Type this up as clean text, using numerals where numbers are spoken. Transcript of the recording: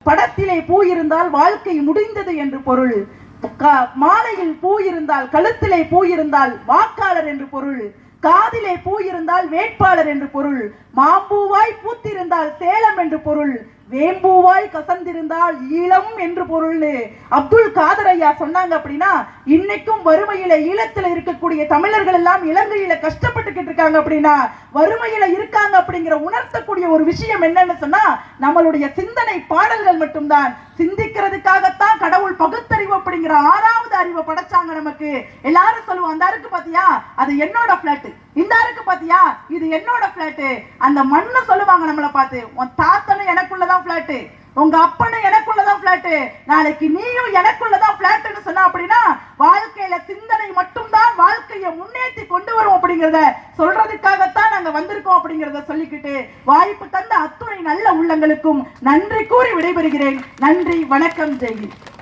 படத்திலே பூ இருந்தால் வாழ்க்கை முடிந்தது என்று பொருள். மாலையில் பூ இருந்தால், கழுத்திலே பூ இருந்தால் வாக்காளர் என்று பொருள். காதிலே பூ இருந்தால் வேட்பாளர் என்று பொருள். மாம்பூவாய் பூத்திருந்தால் சேலம் என்று பொருள். வேம்பூவாய் கசந்திருந்தால் ஈழம் என்று பொருள். அப்துல் காதர் ஐயா சொன்னாங்க. அப்படின்னா இன்னைக்கும் வறுமையில ஈழத்துல இருக்கக்கூடிய தமிழர்கள் எல்லாம் இலங்கையில கஷ்டப்பட்டுக்கிட்டு இருக்காங்க. அப்படின்னா வறுமையில இருக்காங்க அப்படிங்கிற உணர்த்தக்கூடிய ஒரு விஷயம் என்னன்னு சொன்னா நம்மளுடைய சிந்தனை பாடல்கள் மட்டும்தான். சிந்திக்கிறதுக்காகத்தான் கடவுள் பகுத்தறிவு அப்படிங்கிற 6வது அறிவை படைச்சாங்க நமக்கு. எல்லாரும் சொல்லுவோம், அந்த அருக்கு பாத்தியா அது என்னோட பிளாட், இந்த அருக்கு பாத்தியா இது என்னோட பிளாட். அந்த மண்ணு சொல்லுவாங்க நம்மளை பார்த்து, உன் தாத்தனும் எனக்குள்ளதான் பிளாட், உங்க அப்பனும் எனக்குள்ளதான் பிளாட், நாளைக்கு நீயும் எனக்குள்ளதான் பிளாட்னு சொன்னா அப்படின்னா வாழ்க்கையில சிந்தனை மட்டும்தான் வாழ்க்கையை முன்னேற்றி கொண்டு வரும் அப்படிங்கிறத சொல்றதுக்காகத்தான் நாங்க வந்திருக்கோம் அப்படிங்கிறத சொல்லிக்கிட்டு வாய்ப்பு தந்த அத்துணை நல்ல உள்ளங்களுக்கும் நன்றி கூறி விடைபெறுகிறேன். நன்றி, வணக்கம், ஜெய் ஹிந்த்.